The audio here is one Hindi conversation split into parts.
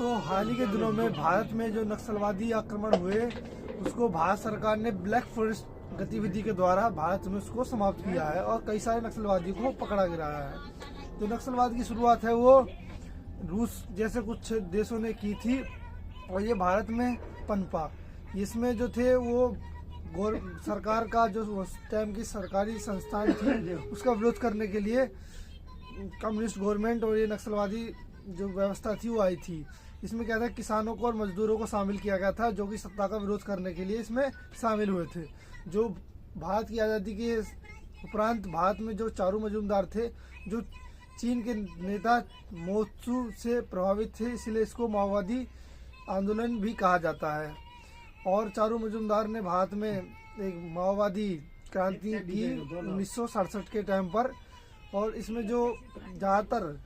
दोस्तों, हाल ही के दिनों में भारत में जो नक्सलवादी आक्रमण हुए उसको भारत सरकार ने ब्लैक फॉरेस्ट गतिविधि के द्वारा भारत में उसको समाप्त किया है और कई सारे नक्सलवादियों को पकड़ा गिराया है। तो नक्सलवाद की शुरुआत है वो रूस जैसे कुछ देशों ने की थी और ये भारत में पनपा। इसमें जो थे वो सरकार का जो उस टाइम की सरकारी संस्थान थी उसका विरोध करने के लिए कम्युनिस्ट गवर्नमेंट और ये नक्सलवादी जो व्यवस्था थी वो आई थी। इसमें क्या था, किसानों को और मजदूरों को शामिल किया गया था जो कि सत्ता का विरोध करने के लिए इसमें शामिल हुए थे। जो भारत की आज़ादी के उपरांत भारत में जो चारू मजूमदार थे जो चीन के नेता मोत्सू से प्रभावित थे, इसलिए इसको माओवादी आंदोलन भी कहा जाता है। और चारू मजूमदार ने भारत में एक माओवादी क्रांति की 1967 के टाइम पर। और इसमें जो ज़्यादातर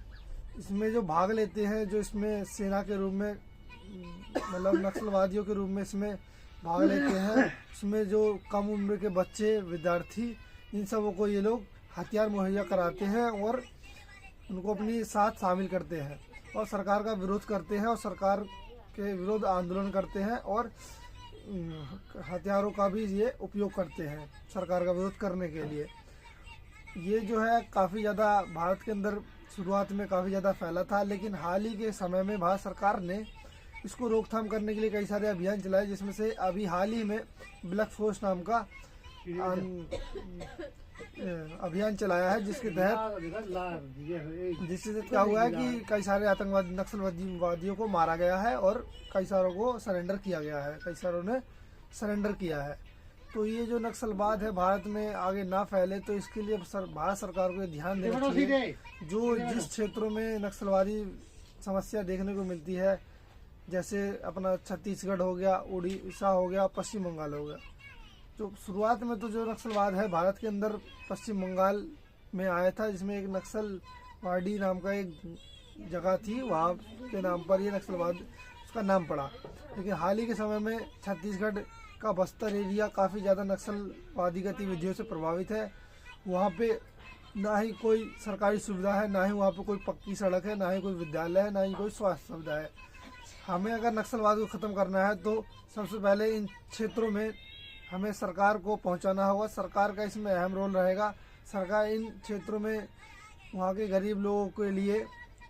इसमें जो भाग लेते हैं, जो इसमें सेना के रूप में मतलब नक्सलवादियों के रूप में इसमें भाग लेते हैं, उसमें जो कम उम्र के बच्चे, विद्यार्थी, इन सबों को ये लोग हथियार मुहैया कराते हैं और उनको अपनी साथ शामिल करते हैं और सरकार का विरोध करते हैं और सरकार के विरोध आंदोलन करते हैं और हथियारों का भी ये उपयोग करते हैं सरकार का विरोध करने के लिए। ये जो है काफ़ी ज़्यादा भारत के अंदर शुरुआत में काफ़ी ज़्यादा फैला था, लेकिन हाल ही के समय में भारत सरकार ने इसको रोकथाम करने के लिए कई सारे अभियान चलाए, जिसमें से अभी हाल ही में ब्लैक फोर्स नाम का अभियान चलाया है, जिसके तहत जिससे क्या हुआ है कि कई सारे आतंकवादी नक्सलवादियों को मारा गया है और कई सारों को सरेंडर किया गया है, कई सारों ने सरेंडर किया है। तो ये जो नक्सलवाद है भारत में आगे ना फैले, तो इसके लिए भारत सरकार को ध्यान देना चाहिए। जो जिस क्षेत्रों में नक्सलवादी समस्या देखने को मिलती है, जैसे अपना छत्तीसगढ़ हो गया, उड़ीसा हो गया, पश्चिम बंगाल हो गया। तो शुरुआत में तो जो नक्सलवाद है भारत के अंदर पश्चिम बंगाल में आया था, जिसमें एक नक्सलवाड़ी नाम का एक जगह थी, वहाँ के नाम पर ये नक्सलवाद उसका नाम पड़ा। लेकिन हाल ही के समय में छत्तीसगढ़ का बस्तर एरिया काफ़ी ज़्यादा नक्सलवादी गतिविधियों से प्रभावित है। वहाँ पे ना ही कोई सरकारी सुविधा है, ना ही वहाँ पे कोई पक्की सड़क है, ना ही कोई विद्यालय है, ना ही कोई स्वास्थ्य सुविधा है। हमें अगर नक्सलवाद को ख़त्म करना है तो सबसे पहले इन क्षेत्रों में हमें सरकार को पहुँचाना होगा। सरकार का इसमें अहम रोल रहेगा। सरकार इन क्षेत्रों में वहाँ के गरीब लोगों के लिए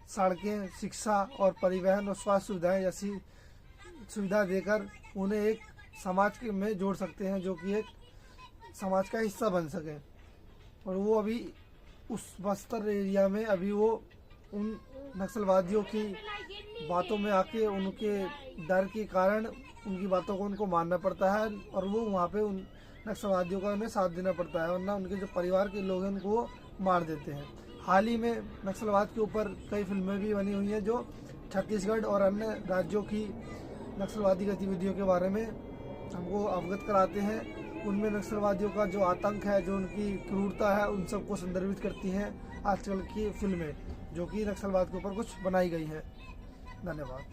सड़कें, शिक्षा और परिवहन और स्वास्थ्य सुविधाएँ जैसी सुविधा देकर उन्हें एक समाज के में जोड़ सकते हैं, जो कि एक समाज का हिस्सा बन सके। और वो अभी उस बस्तर एरिया में अभी वो उन नक्सलवादियों की बातों में आके उनके डर के कारण उनकी बातों को उनको मानना पड़ता है और वो वहाँ पे उन नक्सलवादियों का उन्हें साथ देना पड़ता है, वरना उनके जो परिवार के लोग हैं उनको मार देते हैं। हाल ही में नक्सलवाद के ऊपर कई फिल्में भी बनी हुई हैं जो छत्तीसगढ़ और अन्य राज्यों की नक्सलवादी गतिविधियों के बारे में हमको अवगत कराते हैं। उनमें नक्सलवादियों का जो आतंक है, जो उनकी क्रूरता है, उन सबको संदर्भित करती हैं आजकल की फिल्में, जो कि नक्सलवाद के ऊपर कुछ बनाई गई हैं। धन्यवाद।